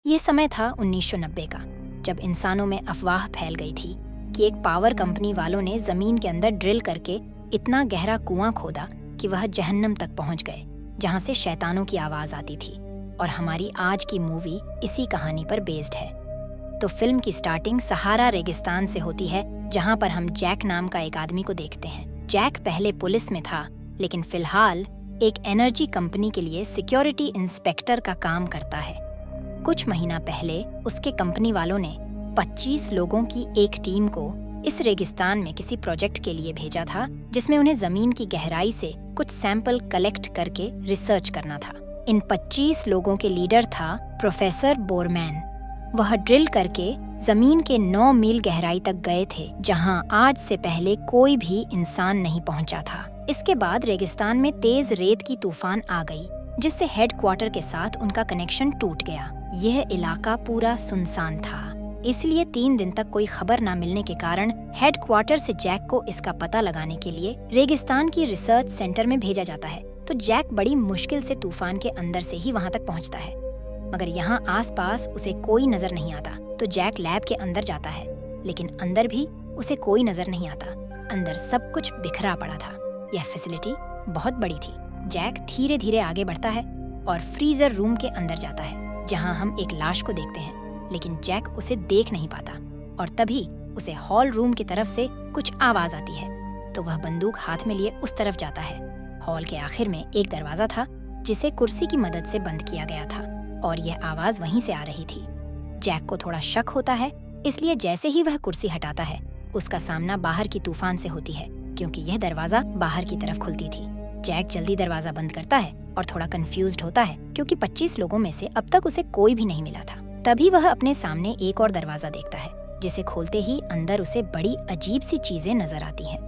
ये समय था 1990 का, जब इंसानों में अफवाह फैल गई थी कि एक पावर कंपनी वालों ने जमीन के अंदर ड्रिल करके इतना गहरा कुआं खोदा कि वह जहन्नम तक पहुंच गए, जहां से शैतानों की आवाज आती थी। और हमारी आज की मूवी इसी कहानी पर बेस्ड है। तो फिल्म की स्टार्टिंग सहारा रेगिस्तान से होती है, जहां पर हम जैक नाम का एक आदमी को देखते हैं। जैक पहले पुलिस में था, लेकिन फिलहाल एक एनर्जी कंपनी के लिए सिक्योरिटी इंस्पेक्टर का काम करता है। कुछ महीना पहले उसके कंपनी वालों ने 25 लोगों की एक टीम को इस रेगिस्तान में किसी प्रोजेक्ट के लिए भेजा था, जिसमें उन्हें जमीन की गहराई से कुछ सैंपल कलेक्ट करके रिसर्च करना था। इन 25 लोगों के लीडर था प्रोफेसर बोरमैन। वह ड्रिल करके जमीन के 9 मील गहराई तक गए थे, जहां आज से पहले कोई भी इंसान नहीं पहुंचा था। इसके बाद रेगिस्तान में तेज रेत की तूफान आ गई, जिससे हेडक्वार्टर के साथ उनका कनेक्शन टूट गया। यह इलाका पूरा सुनसान था, इसलिए 3 दिन तक कोई खबर न मिलने के कारण हेडक्वार्टर से जैक को इसका पता लगाने के लिए रेगिस्तान की रिसर्च सेंटर में भेजा जाता है। तो जैक बड़ी मुश्किल से तूफान के अंदर से ही वहां तक पहुंचता है, मगर यहाँ आसपास उसे कोई नजर नहीं आता। तो जैक लैब के अंदर जाता है, लेकिन अंदर भी उसे कोई नजर नहीं आता। अंदर सब कुछ बिखरा पड़ा था। यह फैसिलिटी बहुत बड़ी थी। जैक धीरे धीरे आगे बढ़ता है और फ्रीजर रूम के अंदर जाता है, जहाँ हम एक लाश को देखते हैं, लेकिन जैक उसे देख नहीं पाता। और तभी उसे हॉल रूम की तरफ से कुछ आवाज आती है, तो वह बंदूक हाथ में लिए उस तरफ जाता है। हॉल के आखिर में एक दरवाजा था, जिसे कुर्सी की मदद से बंद किया गया था, और यह आवाज वहीं से आ रही थी। जैक को थोड़ा शक होता है, इसलिए जैसे ही वह कुर्सी हटाता है, उसका सामना बाहर की तूफान से होती है, क्योंकि यह दरवाजा बाहर की तरफ खुलती थी। जैक जल्दी दरवाजा बंद करता है और थोड़ा कंफ्यूज्ड होता है, क्योंकि 25 लोगों में से अब तक उसे कोई भी नहीं मिला था। तभी वह अपने सामने एक और दरवाजा देखता है, जिसे खोलते ही अंदर उसे बड़ी अजीब सी चीजें नजर आती हैं।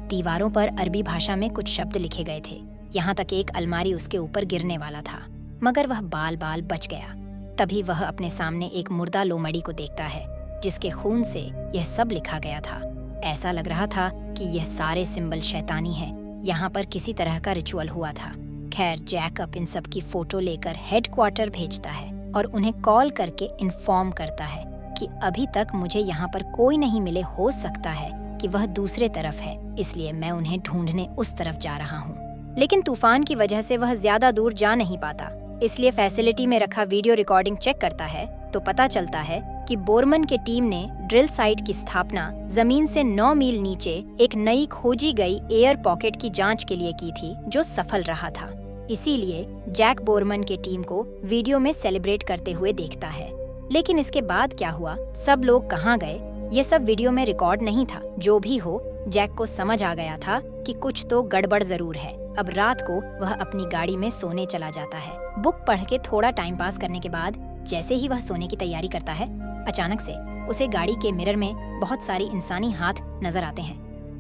दीवारों पर अरबी भाषा में कुछ शब्द लिखे गए थे। यहाँ तक एक अलमारी उसके ऊपर गिरने वाला था, मगर वह बाल बाल बच गया। तभी वह अपने सामने एक मुर्दा लोमड़ी को देखता है, जिसके खून से यह सब लिखा गया था। ऐसा लग रहा था कि यह सारे सिंबल शैतानी है। यहाँ पर किसी तरह का रिचुअल हुआ था। खैर, जैकब इन सब की फोटो लेकर हेडक्वार्टर भेजता है और उन्हें कॉल करके इन्फॉर्म करता है कि अभी तक मुझे यहाँ पर कोई नहीं मिले। हो सकता है कि वह दूसरे तरफ है, इसलिए मैं उन्हें ढूंढने उस तरफ जा रहा हूँ। लेकिन तूफान की वजह से वह ज्यादा दूर जा नहीं पाता, इसलिए फैसिलिटी में रखा वीडियो रिकॉर्डिंग चेक करता है, तो पता चलता है कि बोरमन के टीम ने ड्रिल साइट की स्थापना जमीन से 9 मील नीचे एक नई खोजी गई एयर पॉकेट की जांच के लिए की थी, जो सफल रहा था। इसीलिए जैक बोरमन के टीम को वीडियो में सेलिब्रेट करते हुए देखता है। लेकिन इसके बाद क्या हुआ, सब लोग कहाँ गए, ये सब वीडियो में रिकॉर्ड नहीं था। जो भी हो, जैक को समझ आ गया था कि कुछ तो गड़बड़ जरूर है। अब रात को वह अपनी गाड़ी में सोने चला जाता है। बुक पढ़ के थोड़ा टाइम पास करने के बाद जैसे ही वह सोने की तैयारी करता है, अचानक से उसे गाड़ी के मिरर में बहुत सारी इंसानी हाथ नजर आते हैं,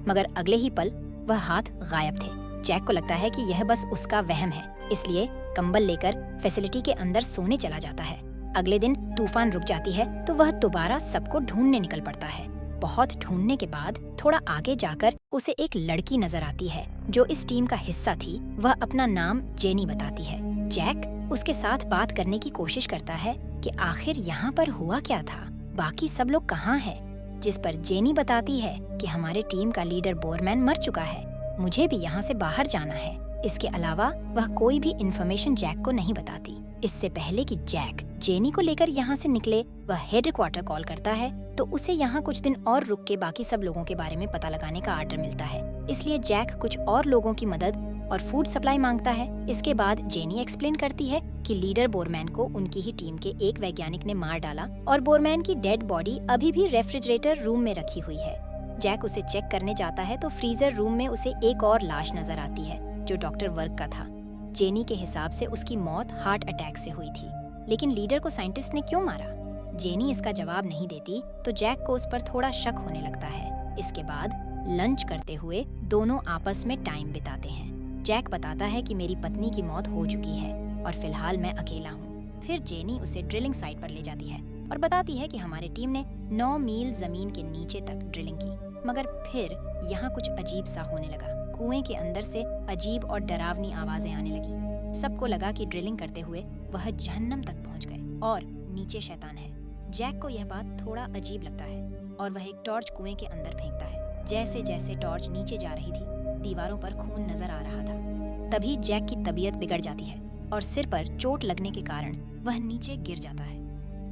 मगर अगले ही पल वह हाथ गायब थे। जैक को लगता है कि यह बस उसका वहम है, इसलिए कंबल लेकर फैसिलिटी के अंदर सोने चला जाता है। अगले दिन तूफान रुक जाती है, तो वह दोबारा सबको ढूंढने निकल पड़ता है। बहुत ढूंढने के बाद थोड़ा आगे जाकर उसे एक लड़की नजर आती है, जो इस टीम का हिस्सा थी। वह अपना नाम जेनी बताती है। जैक उसके साथ बात करने की कोशिश करता है कि आखिर यहाँ पर हुआ क्या था, बाकी सब लोग कहाँ हैं, जिस पर जेनी बताती है कि हमारे टीम का लीडर बोरमैन मर चुका है, मुझे भी यहाँ से बाहर जाना है। इसके अलावा वह कोई भी इंफॉर्मेशन जैक को नहीं बताती। इससे पहले कि जैक जेनी को लेकर यहाँ से निकले, वह हेडक्वार्टर कॉल करता है, तो उसे यहाँ कुछ दिन और रुक के बाकी सब लोगों के बारे में पता लगाने का आर्डर मिलता है। इसलिए जैक कुछ और लोगों की मदद और फूड सप्लाई मांगता है। इसके बाद जेनी एक्सप्लेन करती है कि लीडर बोरमैन को उनकी ही टीम के एक वैज्ञानिक ने मार डाला और बोरमैन की डेड बॉडी अभी भी रेफ्रिजरेटर रूम में रखी हुई है। जैक उसे चेक करने जाता है, तो फ्रीजर रूम में उसे एक और लाश नजर आती है, जो डॉक्टर वर्क का था। जेनी के हिसाब से उसकी मौत हार्ट अटैक से हुई थी, लेकिन लीडर को साइंटिस्ट ने क्यों मारा? जेनी इसका जवाब नहीं देती, तो जैक को उस पर थोड़ा शक होने लगता है। इसके बाद लंच करते हुए दोनों आपस में टाइम बिताते हैं। जैक बताता है कि मेरी पत्नी की मौत हो चुकी है और फिलहाल मैं अकेला हूँ। फिर जेनी उसे ड्रिलिंग साइट पर ले जाती है और बताती है कि हमारी टीम ने 9 मील जमीन के नीचे तक ड्रिलिंग की, मगर फिर यहाँ कुछ अजीब सा होने लगा। कुएं के अंदर से अजीब और डरावनी आवाजें आने लगी। सबको लगा कि ड्रिलिंग करते हुए वह जहन्नम तक पहुँच गए और नीचे शैतान है। जैक को यह बात थोड़ा अजीब लगता है और वह एक टॉर्च कुएं के अंदर फेंकता है। जैसे जैसे टॉर्च नीचे जा रही थी, दीवारों पर खून नजर आ रहा था। तभी जैक की तबीयत बिगड़ जाती है और सिर पर चोट लगने के कारण वह नीचे गिर जाता है।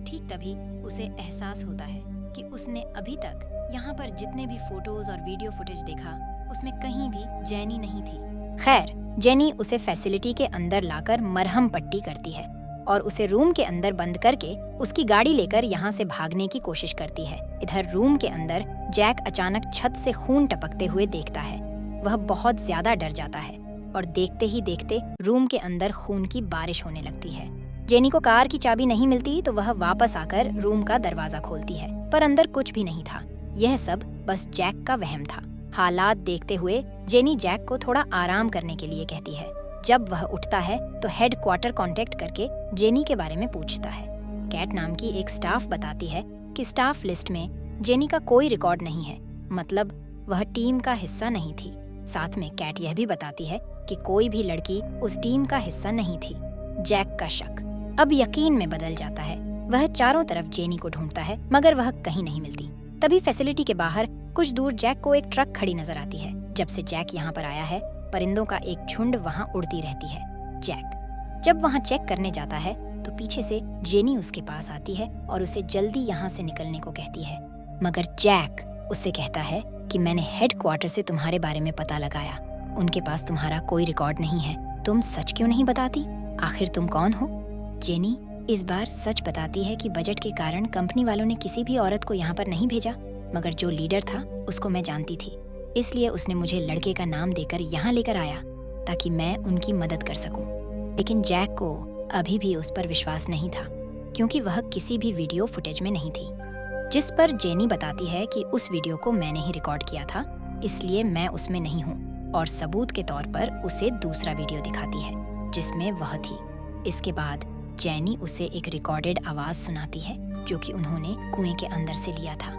ठीक तभी उसे एहसास होता है कि उसने अभी तक यहाँ पर जितने भी फोटोज और वीडियो फुटेज देखा, उसमें कहीं भी जेनी नहीं थी। खैर, जेनी उसे फैसिलिटी के अंदर लाकर मरहम पट्टी करती है और उसे रूम के अंदर बंद करके उसकी गाड़ी लेकर यहाँ से भागने की कोशिश करती है। इधर रूम के अंदर जैक अचानक छत से खून टपकते हुए देखता है। वह बहुत ज्यादा डर जाता है और देखते ही देखते रूम के अंदर खून की बारिश होने लगती है। जेनी को कार की चाबी नहीं मिलती तो वह वापस आकर रूम का दरवाजा खोलती है, पर अंदर कुछ भी नहीं था। यह सब बस जैक का वहम था। हालात देखते हुए जेनी जैक को थोड़ा आराम करने के लिए कहती है। जब वह उठता है तो हेडक्वार्टर कांटेक्ट करके जेनी के बारे में पूछता है। कैट नाम की एक स्टाफ बताती है कि स्टाफ लिस्ट में जेनी का कोई रिकॉर्ड नहीं है, मतलब वह टीम का हिस्सा नहीं थी। साथ में कैट यह भी बताती है कि कोई भी लड़की उस टीम का हिस्सा नहीं थी। जैक का शक अब यकीन में बदल जाता है। वह चारों तरफ जेनी को ढूंढता है मगर वह कहीं नहीं मिलती। तभी फैसिलिटी के बाहर कुछ दूर जैक को एक ट्रक खड़ी नजर आती है। जब से जैक यहाँ पर आया है, परिंदों का एक झुंड वहाँ उड़ती रहती है। जैक जब वहाँ चेक करने जाता है तो पीछे से जेनी उसके पास आती है और उसे जल्दी यहाँ से निकलने को कहती है, मगर जैक उससे कहता है कि मैंने हेडक्वार्टर से तुम्हारे बारे में पता लगाया, उनके पास तुम्हारा कोई रिकॉर्ड नहीं है। तुम सच क्यों नहीं बताती? आखिर तुम कौन हो? जेनी इस बार सच बताती है कि बजट के कारण कंपनी वालों ने किसी भी औरत को यहाँ पर नहीं भेजा, मगर जो लीडर था उसको मैं जानती थी, इसलिए उसने मुझे लड़के का नाम देकर यहाँ लेकर आया ताकि मैं उनकी मदद कर सकूं। लेकिन जैक को अभी भी उस पर विश्वास नहीं था क्योंकि वह किसी भी वीडियो फुटेज में नहीं थी, जिस पर जेनी बताती है कि उस वीडियो को मैंने ही रिकॉर्ड किया था, इसलिए मैं उसमें नहीं हूँ, और सबूत के तौर पर उसे दूसरा वीडियो दिखाती है जिसमें वह थी। इसके बाद जेनी उसे एक रिकॉर्डेड आवाज सुनाती है जो कि उन्होंने कुएं के अंदर से लिया था,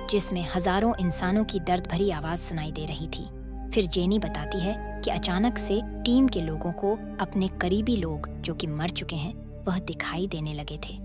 जिसमें हजारों इंसानों की दर्द भरी आवाज सुनाई दे रही थी। फिर जेनी बताती है कि अचानक से टीम के लोगों को अपने करीबी लोग जो कि मर चुके हैं वह दिखाई देने लगे थे।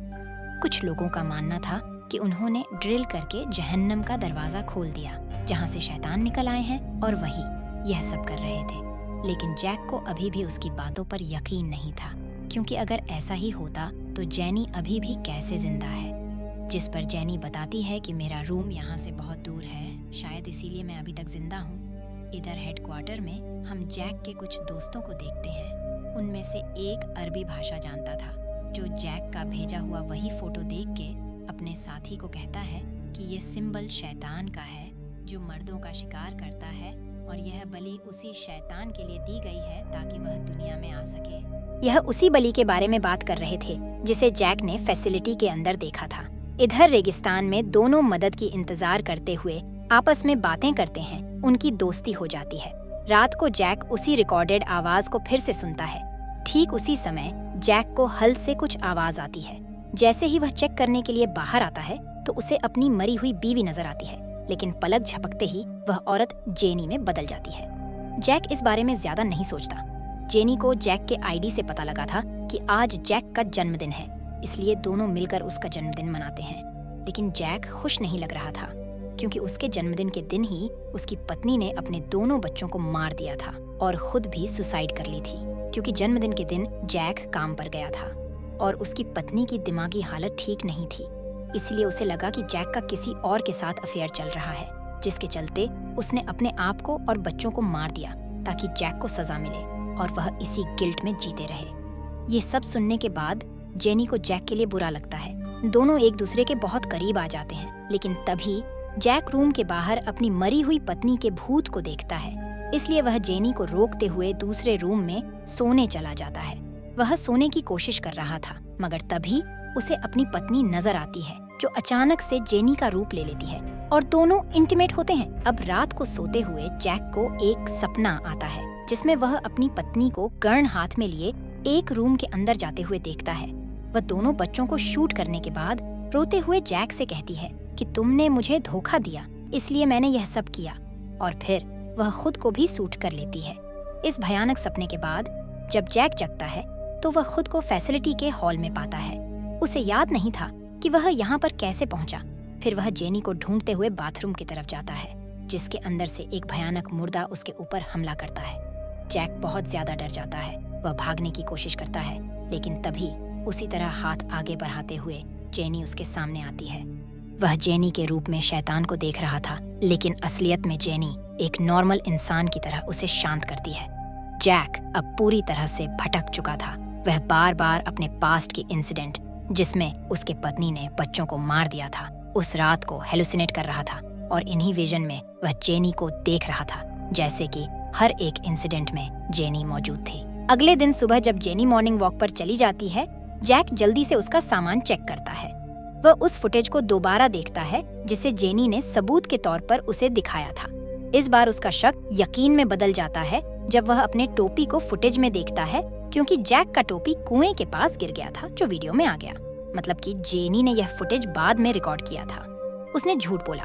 कुछ लोगों का मानना था कि उन्होंने ड्रिल करके जहन्नम का दरवाजा खोल दिया जहां से शैतान निकल आए हैं और वही यह सब कर रहे थे। लेकिन जैक को अभी भी उसकी बातों पर यकीन नहीं था, क्योंकि अगर ऐसा ही होता तो जेनी अभी भी कैसे जिंदा है। जिस पर जेनी बताती है कि मेरा रूम यहाँ से बहुत दूर है, शायद इसीलिए मैं अभी तक जिंदा हूँ। इधर हेडक्वार्टर में हम जैक के कुछ दोस्तों को देखते हैं। उनमें से एक अरबी भाषा जानता था, जो जैक का भेजा हुआ वही फोटो देख के अपने साथी को कहता है कि ये सिंबल शैतान का है जो मर्दों का शिकार करता है, और यह बलि उसी शैतान के लिए दी गई है ताकि वह दुनिया में आ सके। यह उसी बलि के बारे में बात कर रहे थे जिसे जैक ने फैसिलिटी के अंदर देखा था। इधर रेगिस्तान में दोनों मदद की इंतजार करते हुए आपस में बातें करते हैं। उनकी दोस्ती हो जाती है। रात को जैक उसी रिकॉर्डेड आवाज को फिर से सुनता है। ठीक उसी समय जैक को हल से कुछ आवाज आती है। जैसे ही वह चेक करने के लिए बाहर आता है तो उसे अपनी मरी हुई बीवी नजर आती है, लेकिन पलक झपकते ही वह औरत जेनी में बदल जाती है। जैक इस बारे में ज्यादा नहीं सोचता। जेनी को जैक के आईडी से पता लगा था कि आज जैक का जन्मदिन है, इसलिए दोनों मिलकर उसका जन्मदिन मनाते हैं। लेकिन जैक खुश नहीं लग रहा था क्योंकि उसके जन्मदिन के दिन ही उसकी पत्नी ने अपने दोनों बच्चों को मार दिया था और खुद भी सुसाइड कर ली थी, क्योंकि जन्मदिन के दिन जैक काम पर गया था और उसकी पत्नी की दिमागी हालत ठीक नहीं थी। इसलिए उसे लगा कि जैक का किसी और के साथ अफेयर चल रहा है, जिसके चलते उसने अपने आप को और बच्चों को मार दिया ताकि जैक को सजा मिले और वह इसी गिल्ट में जीते रहे। ये सब सुनने के बाद जेनी को जैक के लिए बुरा लगता है। दोनों एक दूसरे के बहुत करीब आ जाते हैं, लेकिन तभी जैक रूम के बाहर अपनी मरी हुई पत्नी के भूत को देखता है, इसलिए वह जेनी को रोकते हुए दूसरे रूम में सोने चला जाता है। वह सोने की कोशिश कर रहा था, मगर तभी उसे अपनी पत्नी नजर आती है जो अचानक से जेनी का रूप ले लेती है और दोनों इंटीमेट होते हैं। अब रात को सोते हुए जैक को एक सपना आता है जिसमें वह अपनी पत्नी को गन हाथ में लिए एक रूम के अंदर जाते हुए देखता है। वह दोनों बच्चों को शूट करने के बाद रोते हुए जैक से कहती है कि तुमने मुझे धोखा दिया, इसलिए मैंने यह सब किया, और फिर वह खुद को भी शूट कर लेती है। इस भयानक सपने के बाद जब जैक जगता है तो वह खुद को फैसिलिटी के हॉल में पाता है। उसे याद नहीं था कि वह यहाँ पर कैसे पहुंचा। फिर वह जेनी को ढूंढते हुए बाथरूम की तरफ जाता है, जिसके अंदर से एक भयानक मुर्दा उसके ऊपर हमला करता है। जैक बहुत ज्यादा डर जाता है। वह भागने की कोशिश करता है, लेकिन तभी उसी तरह हाथ आगे बढ़ाते हुए जेनी उसके सामने आती है। वह जेनी के रूप में शैतान को देख रहा था, लेकिन असलियत में जेनी एक नॉर्मल इंसान की तरह उसे शांत करती है। जैक अब पूरी तरह से भटक चुका था। वह बार बार अपने पास्ट की इंसिडेंट, जिसमें उसके पत्नी ने बच्चों को मार दिया था, उस रात को हेलुसिनेट कर रहा था, और इन्हीं विजन में वह जेनी को देख रहा था, जैसे कि हर एक इंसिडेंट में जेनी मौजूद थी। अगले दिन सुबह जब जेनी मॉर्निंग वॉक पर चली जाती है, जैक जल्दी से उसका सामान चेक करता है। वह उस फुटेज को दोबारा देखता है जिसे जेनी ने सबूत के तौर पर उसे दिखाया था। इस बार उसका शक यकीन में बदल जाता है जब वह अपने टोपी को फुटेज में देखता है, क्योंकि जैक का टोपी कुएं के पास गिर गया था, जो वीडियो में आ गया। मतलब कि जेनी ने यह फुटेज बाद में रिकॉर्ड किया था। उसने झूठ बोला।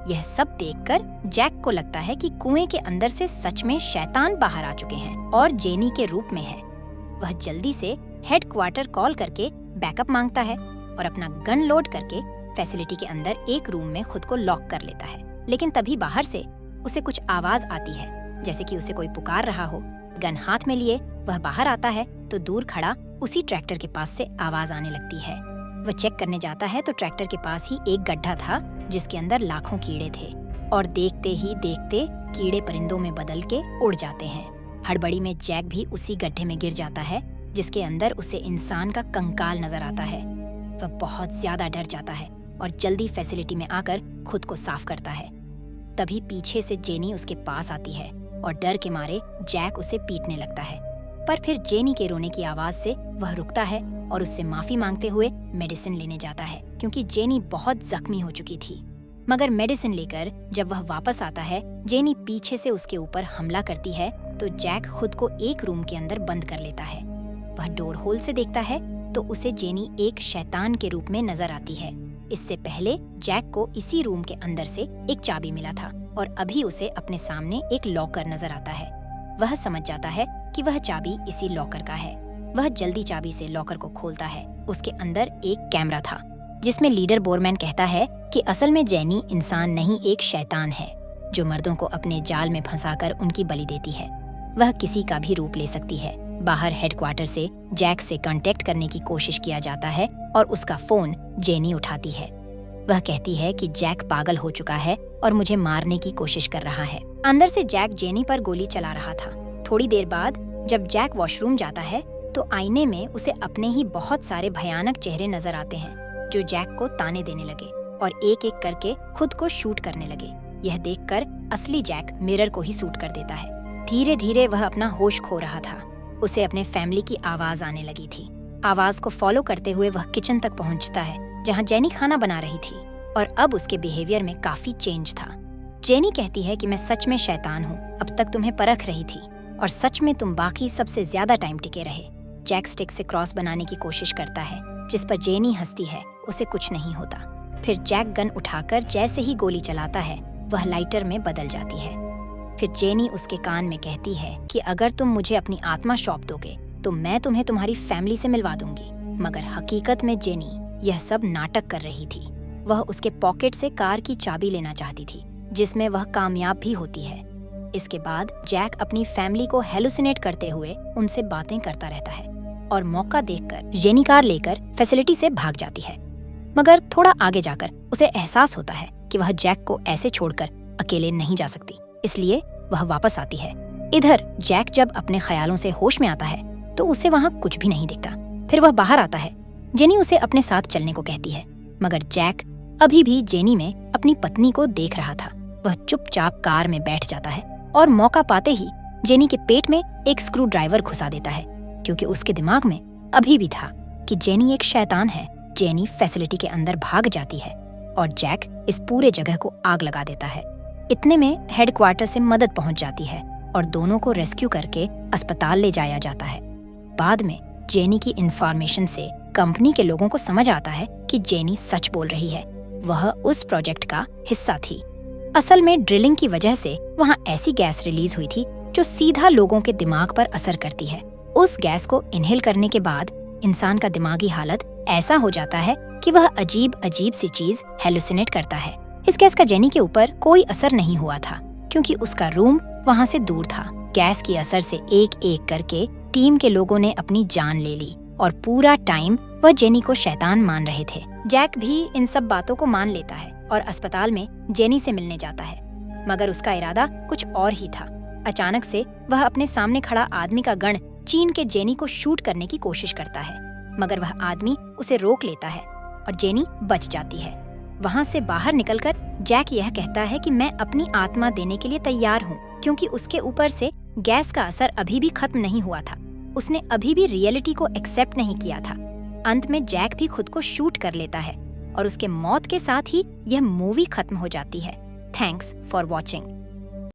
यह सब देखकर जैक को लगता है कि कुएं के अंदर से सच में शैतान बाहर आ चुके हैं और जेनी के रूप में है। वह जल्दी से हेडक्वार्टर कॉल करके बैकअप मांगता है और अपना गन लोड करके फैसिलिटी के अंदर एक रूम में खुद को लॉक कर लेता है। लेकिन तभी बाहर से उसे कुछ आवाज आती है, जैसे कि उसे कोई पुकार रहा हो। गन हाथ में लिए वह बाहर आता है तो दूर खड़ा उसी ट्रैक्टर के पास से आवाज आने लगती है। वह चेक करने जाता है तो ट्रैक्टर के पास ही एक गड्ढा था जिसके अंदर लाखों कीड़े थे, और देखते ही देखते कीड़े परिंदों में बदल के उड़ जाते हैं। हड़बड़ी में जैक भी उसी गड्ढे में गिर जाता है जिसके अंदर उसे इंसान का कंकाल नजर आता है। वह बहुत ज्यादा डर जाता है और जल्दी फैसिलिटी में आकर खुद को साफ करता है। तभी पीछे से जेनी उसके पास आती है और डर के मारे जैक उसे पीटने लगता है। पर फिर जेनी के रोने की आवाज से वह रुकता है और उससे माफी मांगते हुए मेडिसिन लेने जाता है, क्योंकि जेनी बहुत जख्मी हो चुकी थी। मगर मेडिसिन लेकर जब वह वापस आता है, जेनी पीछे से उसके ऊपर हमला करती है तो जैक खुद को एक रूम के अंदर बंद कर लेता है। वह डोर होल से देखता है तो उसे जेनी एक शैतान के रूप में नजर आती है। इससे पहले जैक को इसी रूम के अंदर से एक चाबी मिला था और अभी उसे अपने सामने एक लॉकर नजर आता है। वह समझ जाता है कि वह चाबी इसी लॉकर का है। वह जल्दी चाबी से लॉकर को खोलता है। उसके अंदर एक कैमरा था जिसमें लीडर बोरमैन कहता है कि असल में जेनी इंसान नहीं, एक शैतान है जो मर्दों को अपने जाल में फंसाकर उनकी बलि देती है। वह किसी का भी रूप ले सकती है। बाहर हेडक्वार्टर से जैक से कांटेक्ट करने की कोशिश किया जाता है और उसका फोन जेनी उठाती है। वह कहती है कि जैक पागल हो चुका है और मुझे मारने की कोशिश कर रहा है। अंदर से जैक जेनी पर गोली चला रहा था। थोड़ी देर बाद जब जैक वॉशरूम जाता है तो आईने में उसे अपने ही बहुत सारे भयानक चेहरे नजर आते हैं जो जैक को ताने देने लगे और एक एक करके खुद को शूट करने लगे। यह देखकर असली जैक मिरर को ही शूट कर देता है। धीरे धीरे वह अपना होश खो रहा था। उसे अपने फैमिली की आवाज आने लगी थी। आवाज को फॉलो करते हुए वह किचन तक पहुंचता है जहां जेनी खाना बना रही थी, और अब उसके बिहेवियर में काफी चेंज था। जेनी कहती है कि मैं सच में शैतान हूँ, अब तक तुम्हें परख रही थी और सच में तुम बाकी सबसे ज्यादा टाइम टिके रहे। जैक स्टिक से क्रॉस बनाने की कोशिश करता है, जिस पर जेनी हंसती है। उसे कुछ नहीं होता। फिर जैक गन उठाकर जैसे ही गोली चलाता है वह लाइटर में बदल जाती है। फिर जेनी उसके कान में कहती है कि अगर तुम मुझे अपनी आत्मा सौंप दोगे तो मैं तुम्हें तुम्हारी फैमिली से मिलवा दूंगी। मगर हकीकत में जेनी यह सब नाटक कर रही थी। वह उसके पॉकेट से कार की चाबी लेना चाहती थी, जिसमें वह कामयाब भी होती है। इसके बाद जैक अपनी फैमिली को हेलुसिनेट करते हुए उनसे बातें करता रहता है और मौका देखकर जेनी कार लेकर फैसिलिटी से भाग जाती है। मगर थोड़ा आगे जाकर उसे एहसास होता है कि वह जैक को ऐसे छोड़कर अकेले नहीं जा सकती, इसलिए वह वापस आती है। इधर जैक जब अपने ख्यालों से होश में आता है तो उसे वहाँ कुछ भी नहीं दिखता। फिर वह बाहर आता है। जेनी उसे अपने साथ चलने को कहती है, मगर जैक अभी भी जेनी में अपनी पत्नी को देख रहा था। वह चुपचाप कार में बैठ जाता है और मौका पाते ही जेनी के पेट में एक स्क्रू ड्राइवर घुसा देता है, क्योंकि उसके दिमाग में अभी भी था कि जेनी एक शैतान है। जेनी फैसिलिटी के अंदर भाग जाती है और जैक इस पूरे जगह को आग लगा देता है। इतने में हेडक्वार्टर से मदद पहुंच जाती है और दोनों को रेस्क्यू करके अस्पताल ले जाया जाता है। बाद में जेनी की इंफॉर्मेशन से कंपनी के लोगों को समझ आता है कि जेनी सच बोल रही है। वह उस प्रोजेक्ट का हिस्सा थी। असल में ड्रिलिंग की वजह से वहाँ ऐसी गैस रिलीज हुई थी जो सीधा लोगों के दिमाग पर असर करती है। उस गैस को इनहेल करने के बाद इंसान का दिमागी हालत ऐसा हो जाता है कि वह अजीब अजीब सी चीज हेलुसिनेट करता है। इस गैस का जेनी के ऊपर कोई असर नहीं हुआ था क्योंकि उसका रूम वहाँ से दूर था। गैस की असर से एक एक करके टीम के लोगों ने अपनी जान ले ली और पूरा टाइम वह जेनी को शैतान मान रहे थे। जैक भी इन सब बातों को मान लेता है और अस्पताल में जेनी से मिलने जाता है, मगर उसका इरादा कुछ और ही था। अचानक से वह अपने सामने खड़ा आदमी का गन चीन के जेनी को शूट करने की कोशिश करता है, मगर वह आदमी उसे रोक लेता है और जेनी बच जाती है। वहाँ से बाहर निकलकर जैक यह कहता है कि मैं अपनी आत्मा देने के लिए तैयार हूँ, क्योंकि उसके ऊपर से गैस का असर अभी भी खत्म नहीं हुआ था। उसने अभी भी रियलिटी को एक्सेप्ट नहीं किया था। अंत में जैक भी खुद को शूट कर लेता है और उसके मौत के साथ ही यह मूवी खत्म हो जाती है। Thanks for watching.